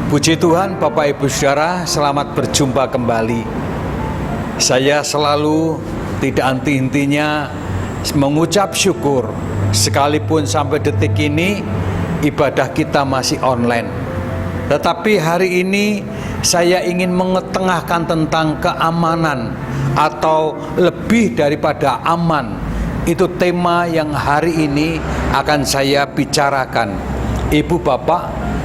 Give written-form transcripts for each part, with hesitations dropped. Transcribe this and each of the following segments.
Puji Tuhan, Bapak Ibu Saudara, selamat berjumpa kembali. Saya selalu tidak henti-hentinya mengucap syukur, sekalipun sampai detik ini ibadah kita masih online. Tetapi hari ini saya ingin mengetengahkan tentang keamanan, atau lebih daripada aman. Itu tema yang hari ini akan saya bicarakan. Ibu Bapak,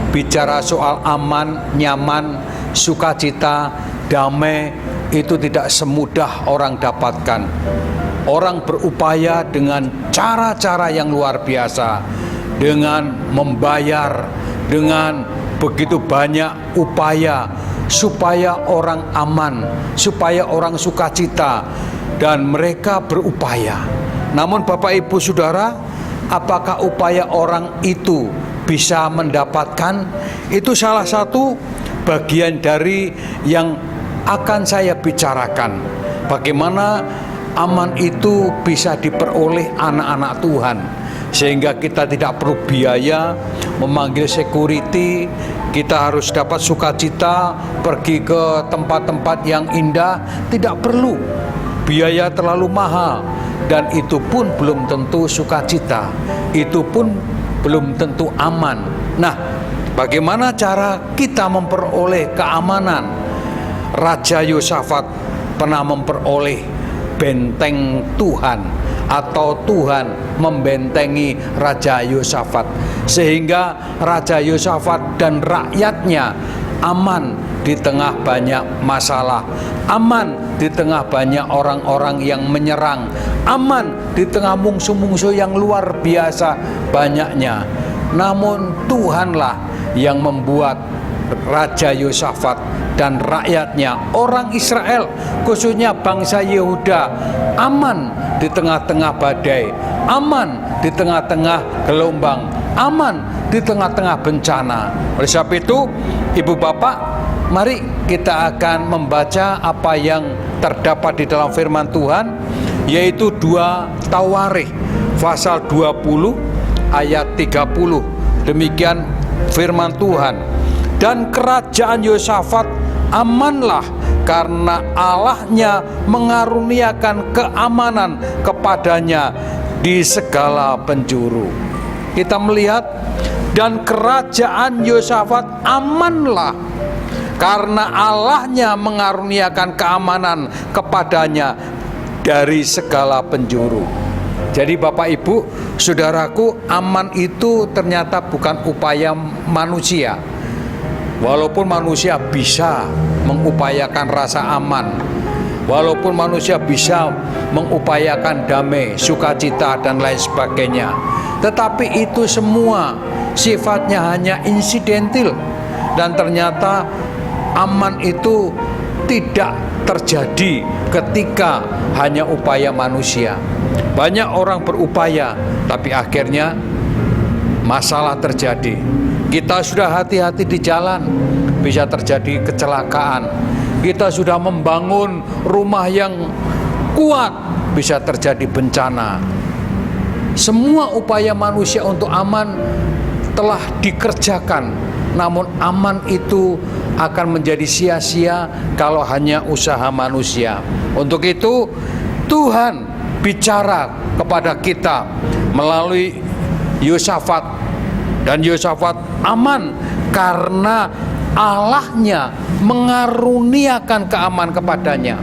bicara soal aman, nyaman, sukacita, damai, itu tidak semudah orang dapatkan. Orang berupaya dengan cara-cara yang luar biasa, dengan membayar, dengan begitu banyak upaya supaya orang aman, supaya orang sukacita, dan mereka berupaya. Namun Bapak Ibu Saudara, apakah upaya orang itu bisa mendapatkan? Itu salah satu bagian dari yang akan saya bicarakan. Bagaimana aman itu bisa diperoleh anak-anak Tuhan, sehingga kita tidak perlu biaya memanggil security. Kita harus dapat sukacita, pergi ke tempat-tempat yang indah, tidak perlu biaya terlalu mahal. Dan itu pun belum tentu sukacita, itu pun belum tentu aman. Nah, bagaimana cara kita memperoleh keamanan? Raja Yosafat pernah memperoleh benteng Tuhan, atau Tuhan membentengi Raja Yosafat, sehingga Raja Yosafat dan rakyatnya aman di tengah banyak masalah, aman di tengah banyak orang-orang yang menyerang, aman di tengah musuh-musuh yang luar biasa banyaknya. Namun Tuhanlah yang membuat Raja Yosafat dan rakyatnya, orang Israel, khususnya bangsa Yehuda, aman di tengah-tengah badai, aman di tengah-tengah gelombang, aman di tengah-tengah bencana. Oleh sebab itu, Ibu Bapak, mari kita akan membaca apa yang terdapat di dalam firman Tuhan, yaitu 2 Tawarikh pasal 20 ayat 30. Demikian firman Tuhan. Dan kerajaan Yosafat amanlah, karena Allahnya mengaruniakan keamanan kepadanya di segala penjuru. Kita melihat, dan kerajaan Yosafat amanlah, karena Allahnya mengaruniakan keamanan kepadanya dari segala penjuru. Jadi Bapak Ibu Saudaraku, aman itu ternyata bukan upaya manusia. Walaupun manusia bisa mengupayakan rasa aman, walaupun manusia bisa mengupayakan damai, sukacita, dan lain sebagainya, tetapi itu semua sifatnya hanya insidental. Dan ternyata aman itu tidak terjadi ketika hanya upaya manusia. Banyak orang berupaya, tapi akhirnya masalah terjadi. Kita sudah hati-hati di jalan, bisa terjadi kecelakaan. Kita sudah membangun rumah yang kuat, bisa terjadi bencana. Semua upaya manusia untuk aman telah dikerjakan, namun aman itu akan menjadi sia-sia kalau hanya usaha manusia. Untuk itu Tuhan bicara kepada kita melalui Yosafat, dan Yosafat aman karena Allahnya mengaruniakan keamanan kepadanya.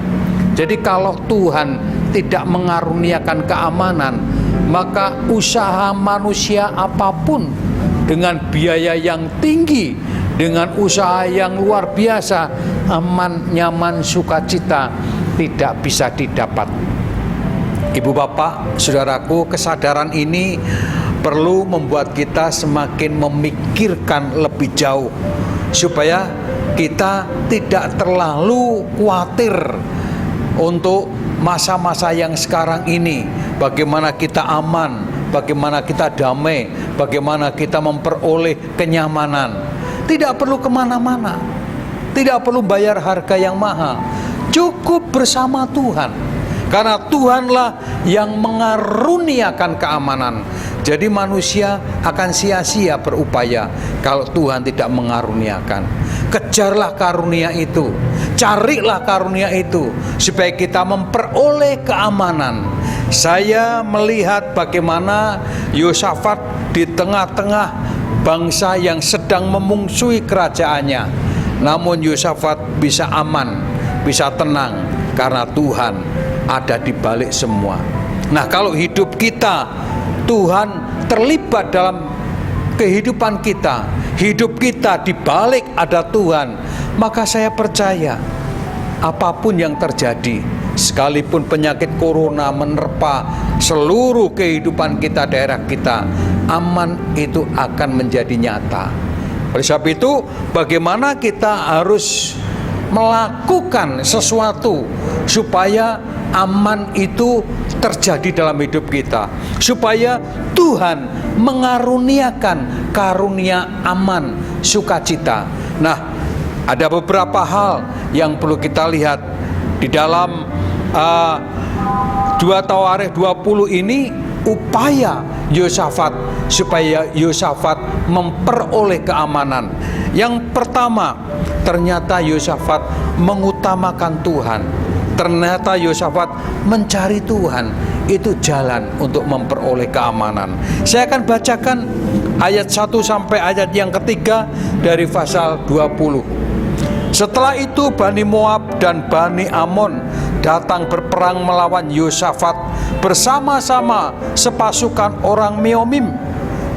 Jadi kalau Tuhan tidak mengaruniakan keamanan, maka usaha manusia apapun dengan biaya yang tinggi, dengan usaha yang luar biasa, aman, nyaman, sukacita tidak bisa didapat. Ibu Bapak Saudaraku, kesadaran ini perlu membuat kita semakin memikirkan lebih jauh, supaya kita tidak terlalu khawatir untuk masa-masa yang sekarang ini. Bagaimana kita aman, bagaimana kita damai, bagaimana kita memperoleh kenyamanan. Tidak perlu kemana-mana, tidak perlu bayar harga yang mahal, cukup bersama Tuhan, karena Tuhanlah yang mengaruniakan keamanan. Jadi manusia akan sia-sia berupaya kalau Tuhan tidak mengaruniakan. kejarlah karunia itu, carilah karunia itu, supaya kita memperoleh keamanan. Saya melihat bagaimana Yosafat di tengah-tengah bangsa yang sedang memungsuhi kerajaannya, namun Yosafat bisa aman, bisa tenang, karena Tuhan ada di balik semua. Nah, kalau hidup kita, Tuhan terlibat dalam kehidupan kita, hidup kita di balik ada Tuhan, maka saya percaya apapun yang terjadi, sekalipun penyakit corona menerpa seluruh kehidupan kita, daerah kita, aman itu akan menjadi nyata. Oleh sebab itu, bagaimana kita harus melakukan sesuatu supaya aman itu terjadi dalam hidup kita, supaya Tuhan mengaruniakan karunia aman, sukacita. Nah, ada beberapa hal yang perlu kita lihat di dalam 2 Tawarikh 20 ini, upaya Yosafat supaya Yosafat memperoleh keamanan. Yang pertama, ternyata Yosafat mengutamakan Tuhan. Ternyata Yosafat mencari Tuhan, itu jalan untuk memperoleh keamanan. Saya akan bacakan ayat 1 sampai ayat yang ketiga dari pasal 20. Setelah itu Bani Moab dan Bani Amon datang berperang melawan Yosafat bersama-sama sepasukan orang Meomim.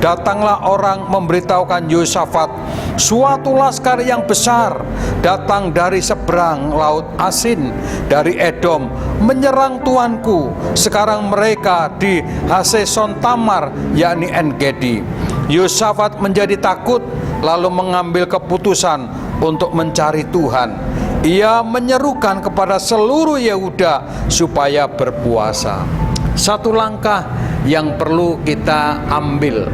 Datanglah orang memberitahukan Yosafat, suatu laskar yang besar datang dari seberang laut Asin, dari Edom, menyerang tuanku. Sekarang mereka di Haseson Tamar, yakni En-Gedi. Yosafat menjadi takut, lalu mengambil keputusan untuk mencari Tuhan. Ia menyerukan kepada seluruh Yehuda supaya berpuasa. Satu langkah yang perlu kita ambil,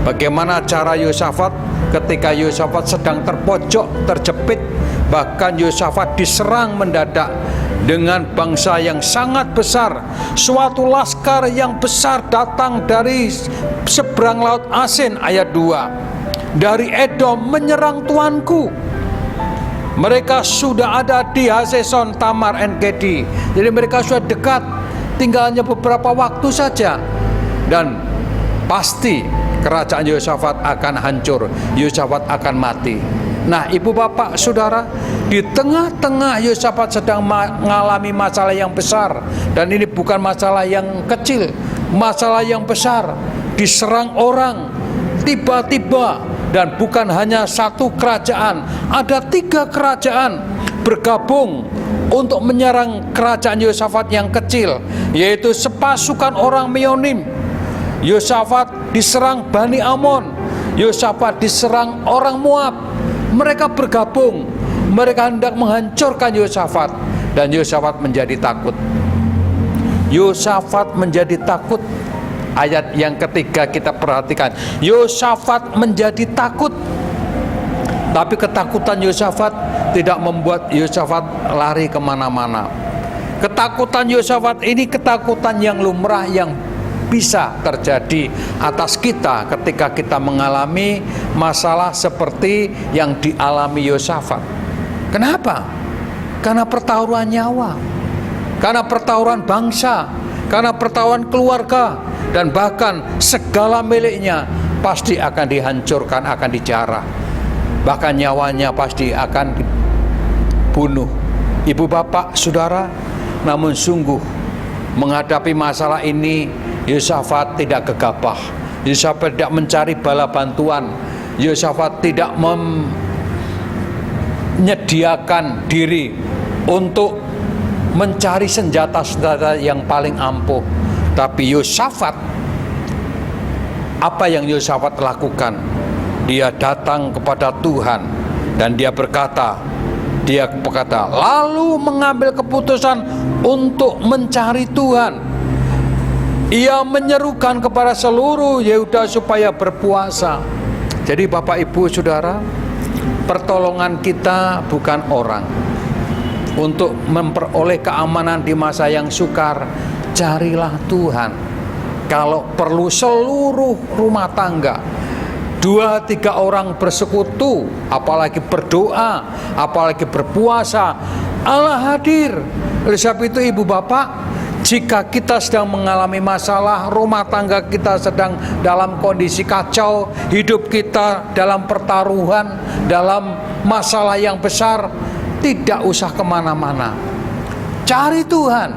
bagaimana cara Yosafat ketika Yosafat sedang terpojok, terjepit, bahkan Yosafat diserang mendadak dengan bangsa yang sangat besar. Suatu laskar yang besar datang dari seberang laut Asin, ayat 2. Dari Edom menyerang tuanku. Mereka sudah ada di Haseson Tamar En-Gedi. Jadi mereka sudah dekat, tinggalnya beberapa waktu saja, dan pasti kerajaan Yosafat akan hancur, Yosafat akan mati. Nah, ibu bapak saudara, di tengah-tengah Yosafat sedang mengalami masalah yang besar, dan ini bukan masalah yang kecil, masalah yang besar. Diserang orang tiba-tiba, dan bukan hanya satu kerajaan, ada 3 kerajaan bergabung untuk menyerang kerajaan Yosafat yang kecil, yaitu sepasukan orang Meonim. Yosafat diserang Bani Amon, Yosafat diserang orang Moab. Mereka bergabung, mereka hendak menghancurkan Yosafat, dan Yosafat menjadi takut. Yosafat menjadi takut. Ayat yang ketiga kita perhatikan, Yosafat menjadi takut. Tapi ketakutan Yosafat tidak membuat Yosafat lari kemana-mana. Ketakutan Yosafat ini ketakutan yang lumrah, yang bisa terjadi atas kita ketika kita mengalami masalah seperti yang dialami Yosafat. Kenapa? Karena pertaruhan nyawa, karena pertaruhan bangsa, karena pertaruhan keluarga, dan bahkan segala miliknya pasti akan dihancurkan, akan dijarah, bahkan nyawanya pasti akan dibunuh. Ibu bapak saudara, namun sungguh menghadapi masalah ini Yosafat tidak gegabah. Yosafat tidak mencari bala bantuan. Yosafat tidak menyediakan diri untuk mencari senjata-senjata yang paling ampuh. Tapi Yosafat, apa yang Yosafat lakukan? Dia datang kepada Tuhan dan dia berkata, lalu mengambil keputusan untuk mencari Tuhan. Ia menyerukan kepada seluruh Yehuda supaya berpuasa. Jadi Bapak Ibu Saudara, pertolongan kita bukan orang. Untuk memperoleh keamanan di masa yang sukar, carilah Tuhan. Kalau perlu seluruh rumah tangga, 2-3 orang bersekutu, apalagi berdoa, apalagi berpuasa, Allah hadir. Oleh sebab itu ibu bapak, jika kita sedang mengalami masalah, rumah tangga kita sedang dalam kondisi kacau, hidup kita dalam pertaruhan, dalam masalah yang besar, tidak usah kemana-mana, cari Tuhan.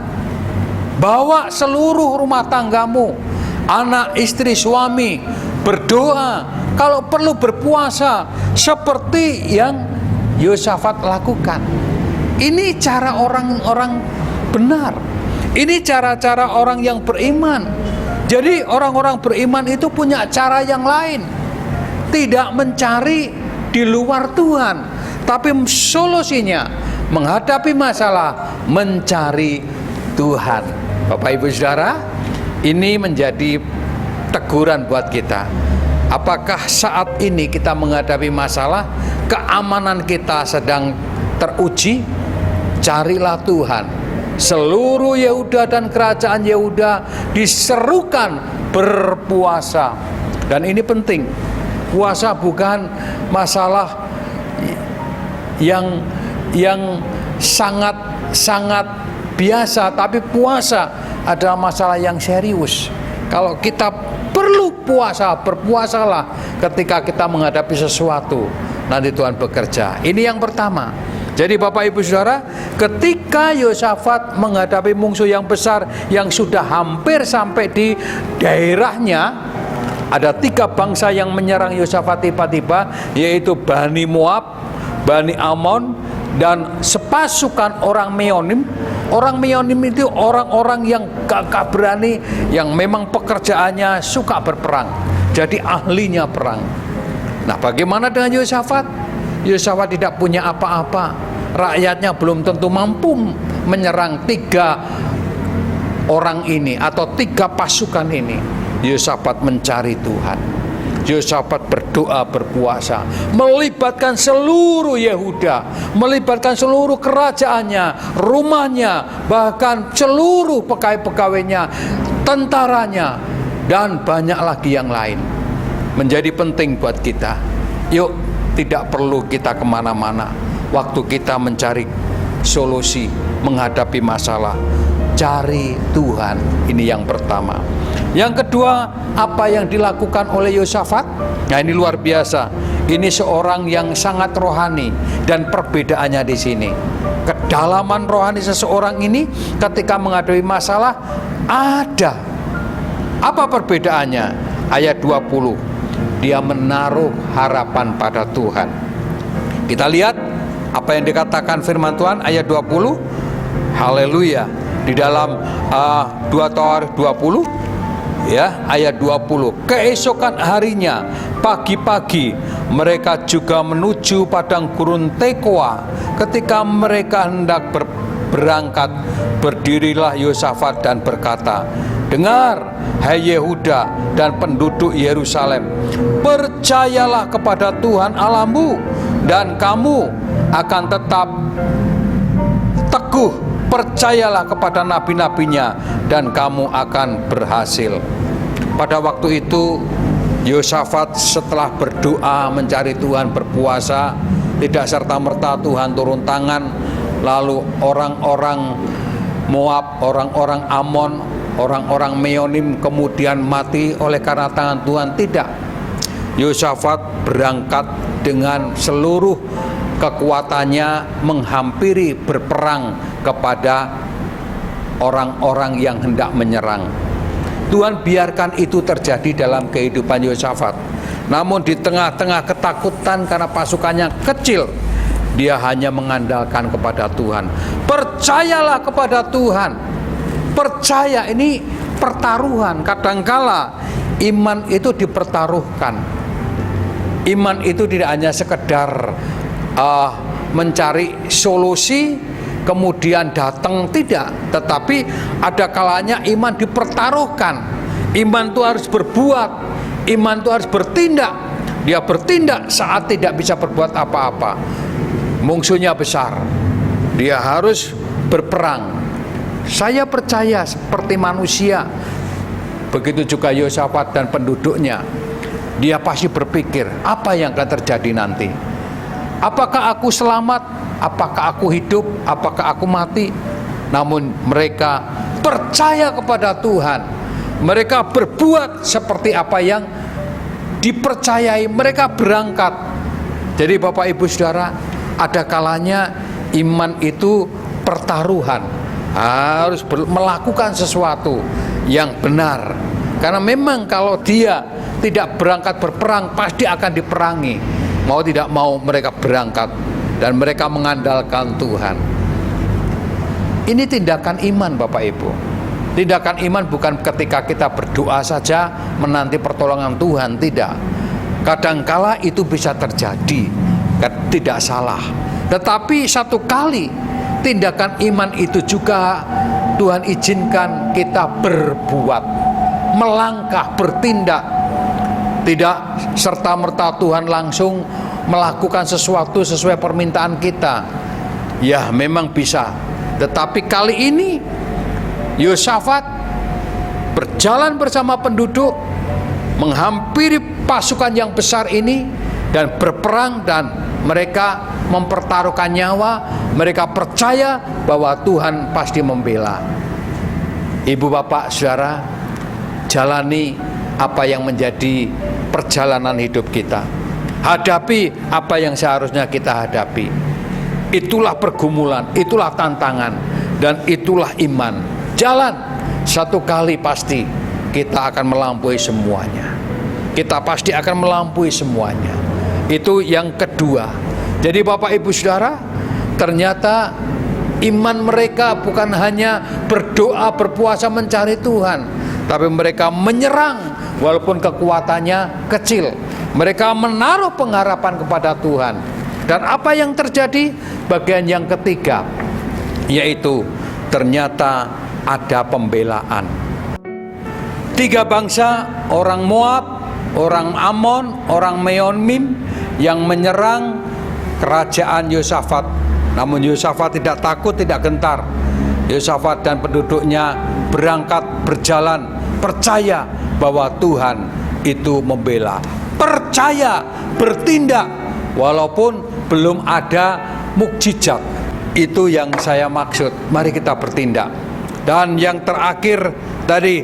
Bawa seluruh rumah tanggamu, anak, istri, suami, berdoa, kalau perlu berpuasa seperti yang Yosafat lakukan. Ini cara orang-orang benar. Ini cara-cara orang yang beriman. Jadi orang-orang beriman itu punya cara yang lain. Tidak mencari di luar Tuhan, tapi solusinya menghadapi masalah mencari Tuhan. Bapak Ibu Saudara, ini menjadi teguran buat kita. Apakah saat ini kita menghadapi masalah, keamanan kita sedang teruji? Carilah Tuhan. Seluruh Yehuda dan kerajaan Yehuda diserukan berpuasa. Dan ini penting. Puasa bukan masalah yang sangat biasa, tapi puasa adalah masalah yang serius. Kalau kita perlu puasa, berpuasalah ketika kita menghadapi sesuatu. Nanti Tuhan bekerja. Ini yang pertama. Jadi Bapak Ibu Saudara, ketika Yosafat menghadapi musuh yang besar yang sudah hampir sampai di daerahnya, ada 3 bangsa yang menyerang Yosafat tiba-tiba, yaitu Bani Moab, Bani Amon, dan sepasukan orang Meonim. Orang Meonim itu orang-orang yang gagah berani, yang memang pekerjaannya suka berperang, jadi ahlinya perang. Nah, bagaimana dengan Yosafat? Yosafat tidak punya apa-apa, rakyatnya belum tentu mampu menyerang 3 orang ini atau 3 pasukan ini. Yosafat mencari Tuhan. Yosafat berdoa, berpuasa, melibatkan seluruh Yehuda, melibatkan seluruh kerajaannya, rumahnya, bahkan seluruh pegawai-pegawainya, tentaranya, dan banyak lagi yang lain. Menjadi penting buat kita. Yuk, tidak perlu kita kemana-mana. Waktu kita mencari solusi, menghadapi masalah, cari Tuhan. Ini yang pertama. Yang kedua, apa yang dilakukan oleh Yosafat? Nah, ini luar biasa. Ini seorang yang sangat rohani, dan perbedaannya di sini. Kedalaman rohani seseorang ini ketika menghadapi masalah ada. Apa perbedaannya? Ayat 20. Dia menaruh harapan pada Tuhan. Kita lihat apa yang dikatakan firman Tuhan ayat 20. Haleluya. Di dalam 2 Tawarikh 20 ya, ayat 20. Keesokan harinya pagi-pagi mereka juga menuju padang gurun Tekoa. Ketika mereka hendak berangkat, berdirilah Yosafat dan berkata, "Dengar, hai Yehuda dan penduduk Yerusalem, percayalah kepada Tuhan Allahmu, dan kamu akan tetap teguh. Percayalah kepada nabi-nabinya, dan kamu akan berhasil." Pada waktu itu Yosafat setelah berdoa, mencari Tuhan, berpuasa, tidak serta-merta Tuhan turun tangan. Lalu orang-orang Moab, orang-orang Amon, orang-orang Meonim kemudian mati oleh karena tangan Tuhan. Tidak. Yosafat berangkat dengan seluruh kekuatannya menghampiri, berperang kepada orang-orang yang hendak menyerang. Tuhan biarkan itu terjadi dalam kehidupan Yosafat. Namun di tengah-tengah ketakutan karena pasukannya kecil, dia hanya mengandalkan kepada Tuhan. Percayalah kepada Tuhan. Percaya, ini pertaruhan. Kadangkala iman itu dipertaruhkan. Iman itu tidak hanya sekedar mencari solusi kemudian datang, tidak, tetapi ada kalanya iman dipertaruhkan. Iman itu harus berbuat, iman itu harus bertindak. Dia bertindak saat tidak bisa berbuat apa-apa, musuhnya besar, dia harus berperang. Saya percaya seperti manusia, begitu juga Yosafat dan penduduknya. dia pasti berpikir, apa yang akan terjadi nanti? Apakah aku selamat? Apakah aku hidup? Apakah aku mati? Namun mereka percaya kepada Tuhan. Mereka berbuat seperti apa yang dipercayai. Mereka berangkat. Jadi Bapak Ibu Saudara, ada kalanya iman itu pertaruhan. Harus melakukan sesuatu yang benar. Karena memang kalau dia tidak berangkat berperang, pasti akan diperangi. Mau tidak mau mereka berangkat dan mereka mengandalkan Tuhan. Ini tindakan iman Bapak Ibu. Tindakan iman bukan ketika kita berdoa saja menanti pertolongan Tuhan, tidak. Kadangkala itu bisa terjadi, tidak salah. Tetapi satu kali tindakan iman itu juga Tuhan izinkan kita berbuat, melangkah, bertindak. Tidak serta-merta Tuhan langsung melakukan sesuatu sesuai permintaan kita. Ya memang bisa. Tetapi kali ini Yosafat berjalan bersama penduduk, menghampiri pasukan yang besar ini dan berperang, dan mereka mempertaruhkan nyawa. Mereka percaya bahwa Tuhan pasti membela. Ibu bapak saudara, jalani apa yang menjadi perjalanan hidup kita. Hadapi apa yang seharusnya kita hadapi. Itulah pergumulan, itulah tantangan, dan itulah iman. Jalan, satu kali pasti kita akan melampaui semuanya. Kita pasti akan melampaui semuanya. Itu yang kedua. Jadi Bapak Ibu Saudara, ternyata iman mereka bukan hanya berdoa, berpuasa, mencari Tuhan, tapi mereka menyerang walaupun kekuatannya kecil. Mereka menaruh pengharapan kepada Tuhan. Dan apa yang terjadi? Bagian yang ketiga, yaitu ternyata ada pembelaan. 3 bangsa, orang Moab, orang Amon, orang Meonim, yang menyerang kerajaan Yosafat. Namun Yosafat tidak takut, tidak gentar. Yosafat dan penduduknya berangkat, berjalan, percaya bahwa Tuhan itu membela. Percaya, bertindak, walaupun belum ada mukjizat. Itu yang saya maksud. Mari kita bertindak. Dan yang terakhir tadi,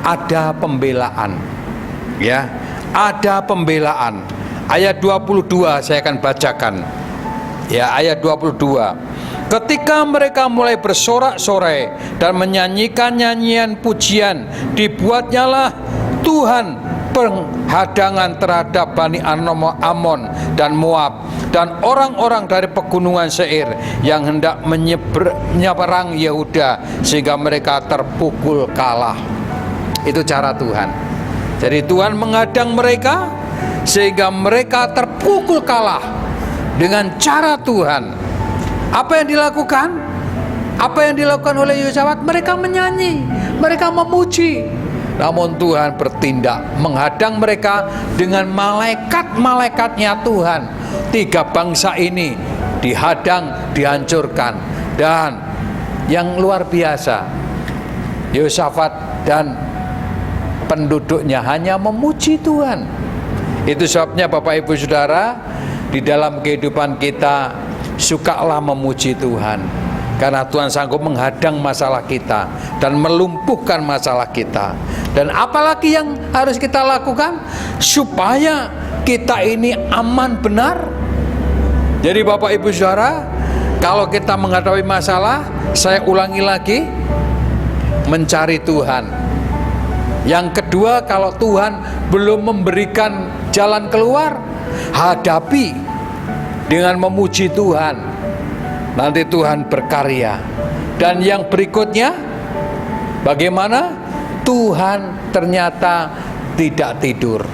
ada pembelaan. Ya, ada pembelaan. Ayat 22 saya akan bacakan. Ya, ayat 22. Ketika mereka mulai bersorak-sorai dan menyanyikan nyanyian pujian, dibuatnyalah Tuhan penghadangan terhadap Bani Amon dan Moab dan orang-orang dari pegunungan Seir yang hendak menyeberang Yehuda, sehingga mereka terpukul kalah. Itu cara Tuhan. Jadi Tuhan menghadang mereka sehingga mereka terpukul kalah dengan cara Tuhan. Apa yang dilakukan? Apa yang dilakukan oleh Yosafat? Mereka menyanyi, mereka memuji. Namun Tuhan bertindak, menghadang mereka dengan malaikat-malaikatnya Tuhan. 3 bangsa ini dihadang, dihancurkan. Dan yang luar biasa, Yosafat dan penduduknya hanya memuji Tuhan. Itu sebabnya Bapak Ibu Saudara, di dalam kehidupan kita, sukalah memuji Tuhan. Karena Tuhan sanggup menghadang masalah kita dan melumpuhkan masalah kita. Dan apalagi yang harus kita lakukan supaya kita ini aman benar. Jadi Bapak Ibu Saudara, kalau kita menghadapi masalah, saya ulangi lagi, mencari Tuhan. Yang kedua, kalau Tuhan belum memberikan jalan keluar, hadapi dengan memuji Tuhan. Nanti Tuhan berkarya. Dan yang berikutnya, bagaimana? Tuhan ternyata tidak tidur.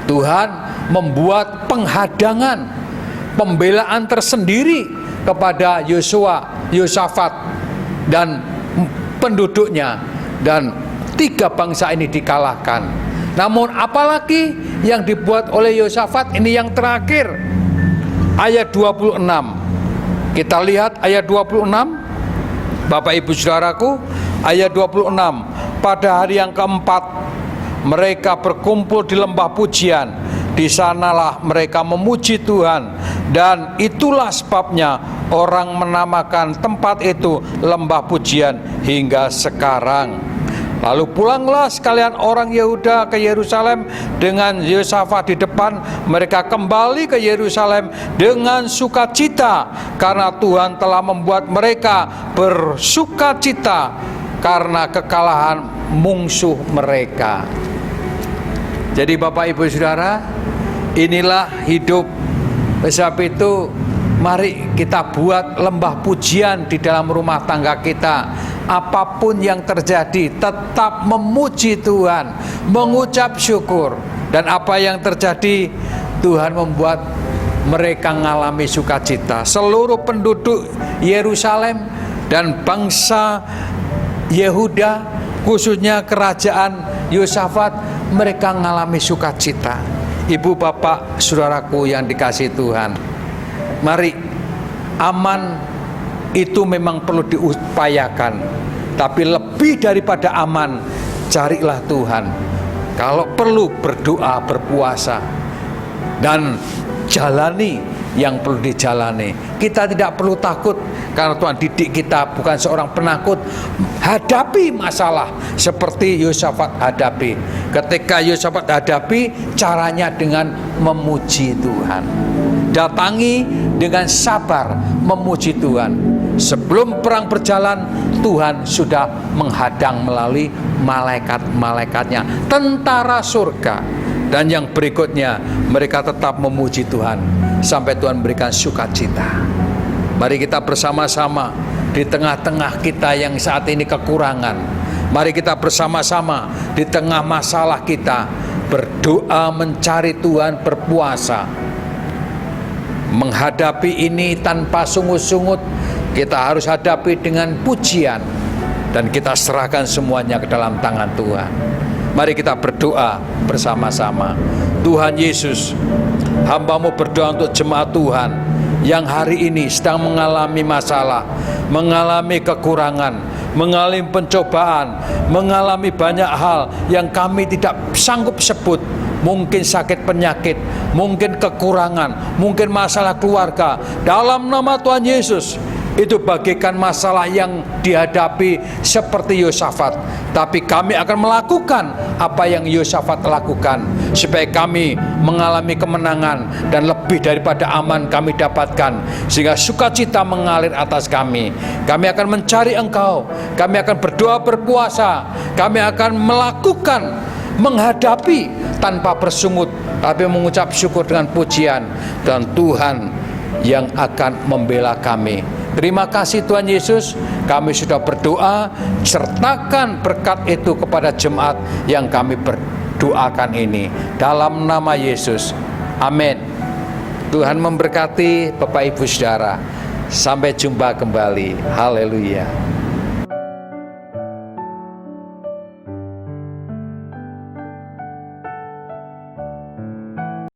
Tuhan membuat penghadangan, pembelaan tersendiri kepada Yosafat dan penduduknya, dan 3 bangsa ini dikalahkan. Namun apalagi yang dibuat oleh Yosafat? Ini yang terakhir, ayat 26. Kita lihat ayat 26, Bapak Ibu Saudaraku, ayat 26. Pada hari yang keempat, mereka berkumpul di lembah pujian. Di sanalah mereka memuji Tuhan, dan itulah sebabnya orang menamakan tempat itu lembah pujian hingga sekarang. Lalu pulanglah sekalian orang Yehuda ke Yerusalem dengan Yosafat di depan. Mereka kembali ke Yerusalem dengan sukacita, karena Tuhan telah membuat mereka bersukacita karena kekalahan musuh mereka. Jadi Bapak Ibu Saudara, inilah hidup. Sebab itu mari kita buat lembah pujian di dalam rumah tangga kita. Apapun yang terjadi, tetap memuji Tuhan, mengucap syukur. Dan apa yang terjadi, Tuhan membuat mereka mengalami sukacita. Seluruh penduduk Yerusalem dan bangsa Yehuda, khususnya kerajaan Yosafat, mereka mengalami sukacita. Ibu, bapak, saudaraku yang dikasihi Tuhan, mari, aman itu memang perlu diupayakan, tapi lebih daripada aman, carilah Tuhan. Kalau perlu berdoa, berpuasa, dan jalani yang perlu dijalani. Kita tidak perlu takut, karena Tuhan didik kita bukan seorang penakut. Hadapi masalah seperti Yosafat hadapi. Ketika Yosafat hadapi, caranya dengan memuji Tuhan. Datangi dengan sabar memuji Tuhan. Sebelum perang berjalan, Tuhan sudah menghadang melalui malaikat-malaikatnya, tentara surga. Dan yang berikutnya, mereka tetap memuji Tuhan sampai Tuhan berikan sukacita. Mari kita bersama-sama di tengah-tengah kita yang saat ini kekurangan. Mari kita bersama-sama di tengah masalah kita berdoa, mencari Tuhan, berpuasa. Menghadapi ini tanpa sungut-sungut, kita harus hadapi dengan pujian, dan kita serahkan semuanya ke dalam tangan Tuhan. Mari kita berdoa bersama-sama. Tuhan Yesus, hamba-Mu berdoa untuk jemaat Tuhan yang hari ini sedang mengalami masalah, mengalami kekurangan, mengalami pencobaan, mengalami banyak hal yang kami tidak sanggup sebut. Mungkin sakit penyakit, mungkin kekurangan, mungkin masalah keluarga. Dalam nama Tuhan Yesus, itu bagaikan masalah yang dihadapi seperti Yosafat. Tapi kami akan melakukan apa yang Yosafat lakukan, supaya kami mengalami kemenangan dan lebih daripada aman kami dapatkan, sehingga sukacita mengalir atas kami. Kami akan mencari Engkau, kami akan berdoa, berpuasa, kami akan melakukan, menghadapi tanpa bersungut, tapi mengucap syukur dengan pujian, dan Tuhan yang akan membela kami. Terima kasih Tuhan Yesus, kami sudah berdoa. Sertakan berkat itu kepada jemaat yang kami berdoakan ini, dalam nama Yesus, amin. Tuhan memberkati Bapak Ibu Saudara. Sampai jumpa kembali. Haleluya.